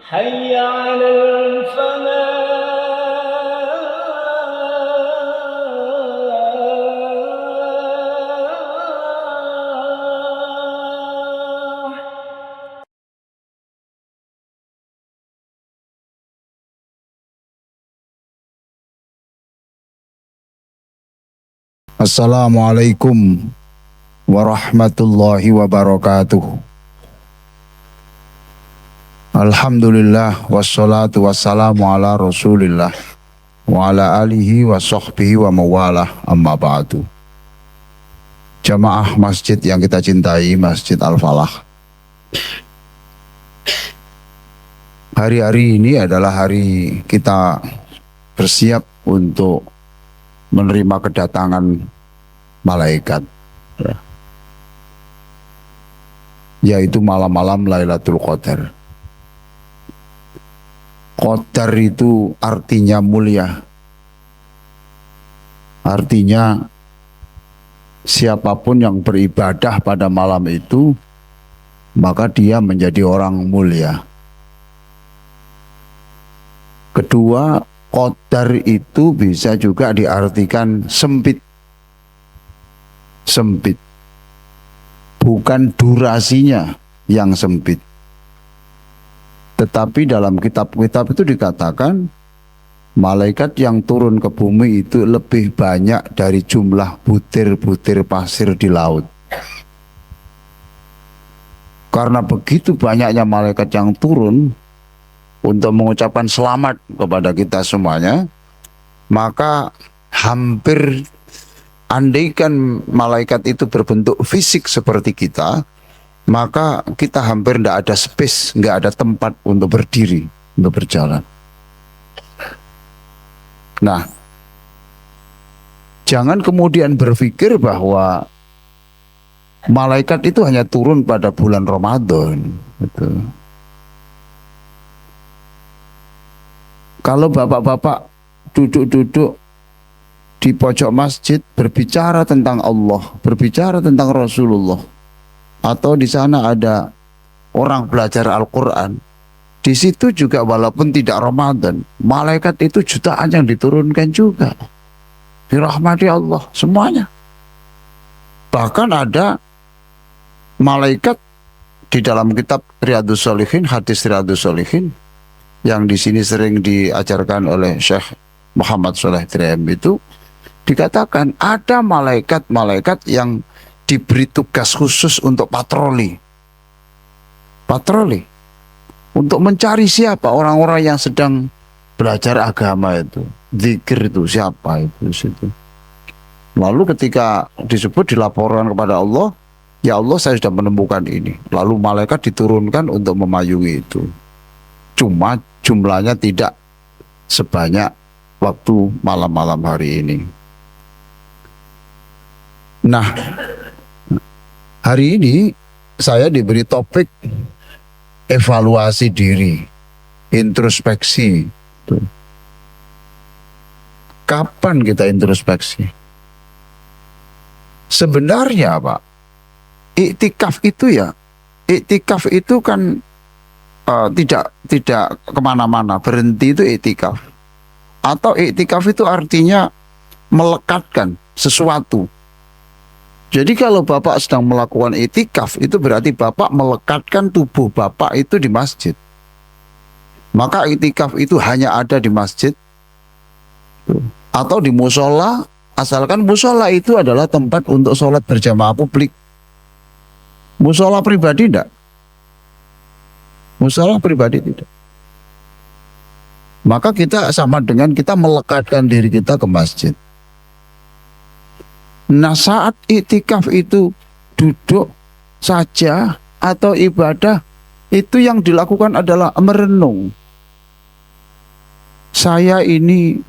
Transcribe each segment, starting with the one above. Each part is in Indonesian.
حي على الفلاح. Assalamualaikum warahmatullahi wabarakatuh. Alhamdulillah wassalatu wassalamu ala rasulillah wa ala alihi wa sahbihi wa mawalah, amma ba'du. Jamaah masjid yang kita cintai, Masjid Al-Falah. Hari-hari ini adalah hari kita bersiap untuk menerima kedatangan malaikat, yaitu malam-malam Lailatul Qadar. Qadar itu artinya mulia, artinya siapapun yang beribadah pada malam itu maka dia menjadi orang mulia. Kedua, qadar itu bisa juga diartikan sempit. Sempit. Bukan durasinya yang sempit. Tetapi dalam kitab-kitab itu dikatakan malaikat yang turun ke bumi itu lebih banyak dari jumlah butir-butir pasir di laut. Karena begitu banyaknya malaikat yang turun untuk mengucapkan selamat kepada kita semuanya, maka hampir, andaikan malaikat itu berbentuk fisik seperti kita, maka kita hampir tidak ada space, nggak ada tempat untuk berdiri, untuk berjalan. Nah, jangan kemudian berpikir bahwa malaikat itu hanya turun pada bulan Ramadan. Gitu. Kalau bapak-bapak duduk-duduk di pojok masjid berbicara tentang Allah, berbicara tentang Rasulullah, atau di sana ada orang belajar Al-Quran, di situ juga walaupun tidak Ramadan, malaikat itu jutaan yang diturunkan juga, dirahmati Allah semuanya. Bahkan ada malaikat di dalam kitab Riyadhus Shalihin, hadis Riyadhus Shalihin, yang di sini sering diajarkan oleh Syekh Muhammad Shalih Trem, itu dikatakan ada malaikat-malaikat yang diberi tugas khusus untuk patroli. Patroli. Untuk mencari siapa orang-orang yang sedang belajar agama itu. Zikir itu siapa itu situ. Lalu ketika disebut, dilaporkan kepada Allah, ya Allah saya sudah menemukan ini. Lalu malaikat diturunkan untuk memayungi itu. Cuma jumlahnya tidak sebanyak waktu malam-malam hari ini. Nah, hari ini saya diberi topik evaluasi diri, introspeksi. Kapan kita introspeksi? Sebenarnya Pak, iktikaf itu kan tidak kemana-mana, berhenti itu iktikaf. Atau iktikaf itu artinya melekatkan sesuatu. Jadi kalau Bapak sedang melakukan iktikaf, itu berarti Bapak melekatkan tubuh Bapak itu di masjid. Maka iktikaf itu hanya ada di masjid atau di musola, asalkan musola itu adalah tempat untuk sholat berjamaah publik. Musola pribadi tidak. Musola pribadi tidak. Maka kita sama dengan kita melekatkan diri kita ke masjid. Nah, saat iktikaf itu duduk saja atau ibadah, itu yang dilakukan adalah merenung. Saya ini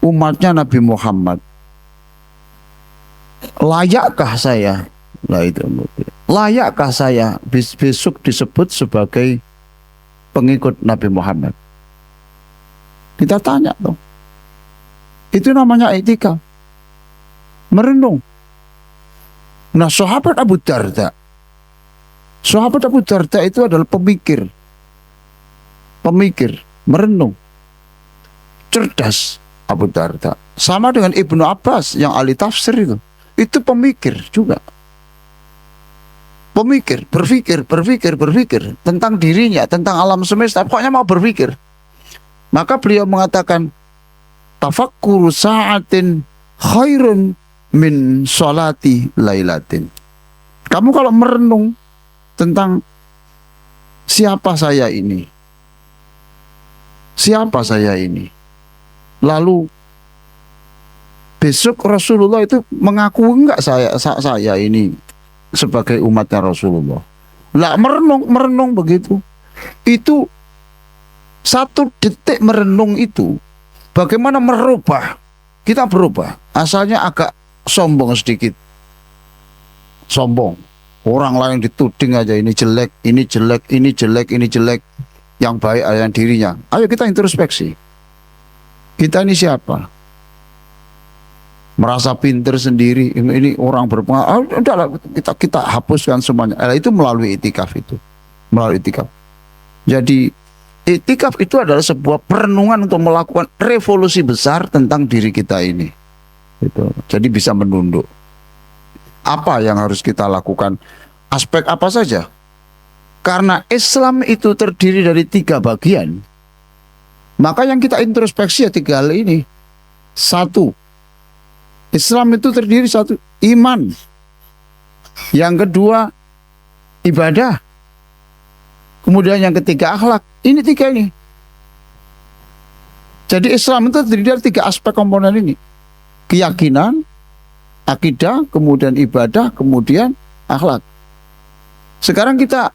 umatnya Nabi Muhammad. Layakkah saya? Nah, itu layakkah saya besok disebut sebagai pengikut Nabi Muhammad? Kita tanya tuh. Itu namanya iktikaf. Merenung. Nah, sahabat Abu Darda itu adalah pemikir. pemikir, merenung, cerdas Abu Darda. Sama dengan Ibnu Abbas yang ahli tafsir itu pemikir juga. Pemikir, berpikir tentang dirinya, tentang alam semesta, pokoknya mau berpikir. Maka beliau mengatakan, tafakkuru sa'atin khairun min sholati lailatin. Kamu kalau merenung tentang siapa saya ini, lalu besok Rasulullah itu mengaku enggak saya ini sebagai umatnya Rasulullah. Lah merenung begitu. Itu satu detik merenung itu bagaimana merubah. Kita berubah. Asalnya agak sombong sedikit. Sombong. Orang lain dituding aja ini jelek, ini jelek, ini jelek, ini jelek. Yang baik adalah dirinya. Ayo kita introspeksi. Kita ini siapa? Merasa pinter sendiri, ini orang berpengaruh, udahlah kita hapuskan semuanya. Itu melalui itikaf itu, melalui itikaf. Jadi itikaf itu adalah sebuah perenungan untuk melakukan revolusi besar tentang diri kita ini. Gitu. Jadi bisa menunduk. Apa yang harus kita lakukan? Aspek apa saja? Karena Islam itu terdiri dari 3 bagian, maka yang kita introspeksi ya 3 hal ini. 1, Islam itu terdiri 1, iman. Yang kedua, ibadah. Kemudian yang ketiga, akhlak. Ini 3 ini. Jadi Islam itu terdiri dari 3 aspek komponen ini. Keyakinan, akidah, kemudian ibadah, kemudian akhlak. Sekarang kita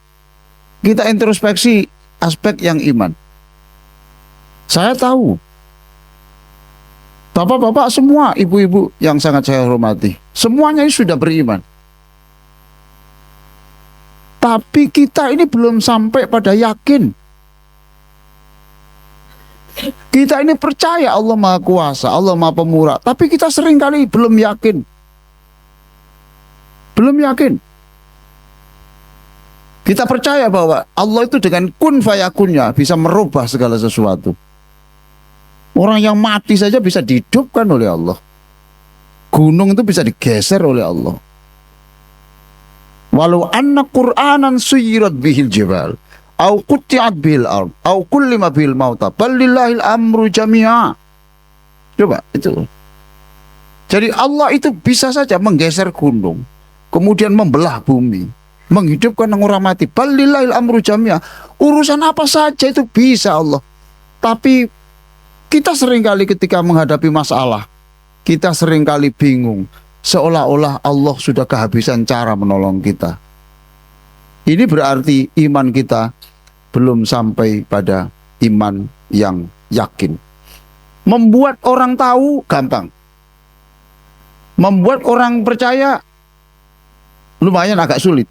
introspeksi aspek yang iman. Saya tahu bapak-bapak semua, ibu-ibu yang sangat saya hormati, semuanya ini sudah beriman. Tapi kita ini belum sampai pada yakin. Kita ini percaya Allah Maha Kuasa, Allah Maha Pemurah, tapi kita seringkali belum yakin. Belum yakin. Kita percaya bahwa Allah itu dengan kun fayakunnya bisa merubah segala sesuatu. Orang yang mati saja bisa dihidupkan oleh Allah. Gunung itu bisa digeser oleh Allah. Walau anna Qur'anan suyirat bihil jibal, au qutti'at bihil ard, au kullima bihil mauta, balillahil amru jami'a. Coba itu. Jadi Allah itu bisa saja menggeser gunung, kemudian membelah bumi, menghidupkan orang mati. Balillahil amru jami'a. Urusan apa saja itu bisa Allah. Tapi kita seringkali ketika menghadapi masalah, kita seringkali bingung, seolah-olah Allah sudah kehabisan cara menolong kita. Ini berarti iman kita belum sampai pada iman yang yakin. Membuat orang tahu gampang. Membuat orang percaya lumayan agak sulit.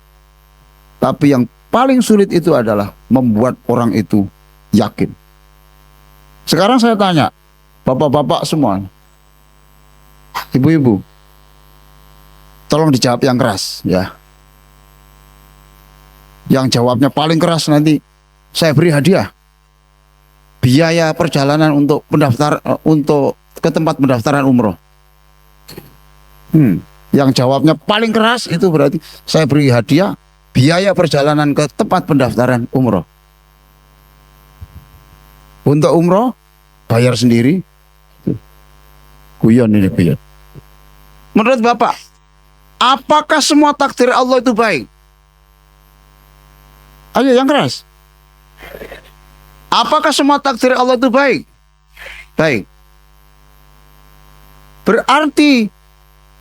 Tapi yang paling sulit itu adalah membuat orang itu yakin. Sekarang saya tanya, bapak-bapak semua, ibu-ibu, tolong dijawab yang keras ya. Yang jawabnya paling keras nanti saya beri hadiah. Biaya perjalanan untuk ke tempat pendaftaran umroh. Yang jawabnya paling keras itu berarti saya beri hadiah biaya perjalanan ke tempat pendaftaran umroh. Untuk umroh bayar sendiri. Guyon ini guyon. Menurut Bapak, apakah semua takdir Allah itu baik? Ayo yang keras. Apakah semua takdir Allah itu baik? Baik. Berarti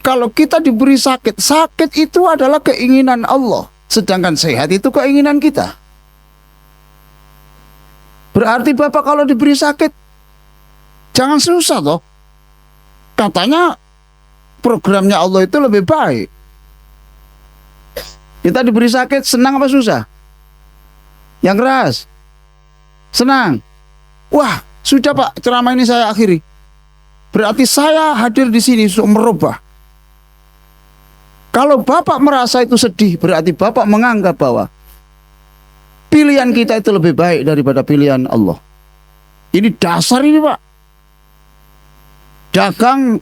kalau kita diberi sakit, sakit itu adalah keinginan Allah, sedangkan sehat itu keinginan kita. Berarti Bapak kalau diberi sakit, jangan susah toh. Katanya programnya Allah itu lebih baik. Kita diberi sakit, senang apa susah? Yang keras. Senang. Wah, sudah Pak, ceramah ini saya akhiri. Berarti saya hadir di sini untuk merubah. Kalau Bapak merasa itu sedih, berarti Bapak menganggap bahwa pilihan kita itu lebih baik daripada pilihan Allah. Ini dasar ini, Pak. Dagang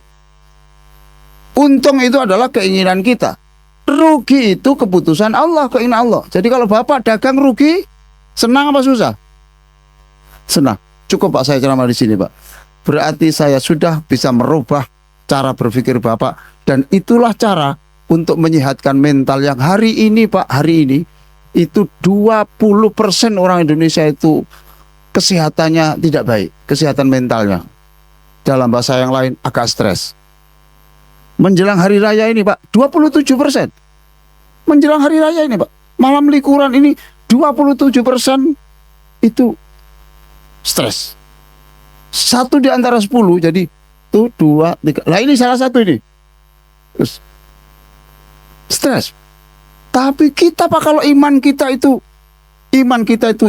untung itu adalah keinginan kita. Rugi itu keputusan Allah, keinginan Allah. Jadi kalau Bapak dagang rugi, senang apa susah? Senang. Cukup Pak, saya ceramah di sini, Pak. Berarti saya sudah bisa merubah cara berpikir Bapak. Dan itulah cara untuk menyehatkan mental yang hari ini, Pak, hari ini itu 20% orang Indonesia itu kesehatannya tidak baik, kesehatan mentalnya. Dalam bahasa yang lain agak stres. Menjelang hari raya ini, Pak, 27%. Menjelang hari raya ini, Pak, malam liburan ini 27% itu stres. 1 di antara 10, jadi tuh 2, 3. Lah ini salah satu ini. Terus stres. Tapi kita, Pak, kalau iman kita itu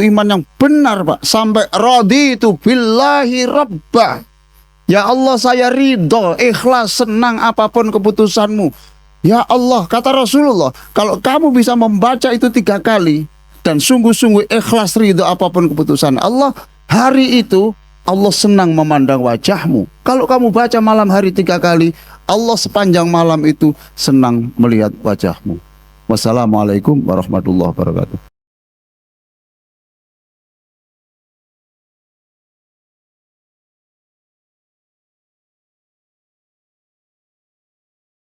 iman yang benar, Pak, sampai raditu billahi rabbah. Ya Allah, saya ridho, ikhlas, senang apapun keputusanmu. Ya Allah, kata Rasulullah, kalau kamu bisa membaca itu 3 kali dan sungguh-sungguh ikhlas ridho apapun keputusan Allah, hari itu Allah senang memandang wajahmu. Kalau kamu baca malam hari 3 kali, Allah sepanjang malam itu senang melihat wajahmu. Wassalamualaikum warahmatullahi wabarakatuh.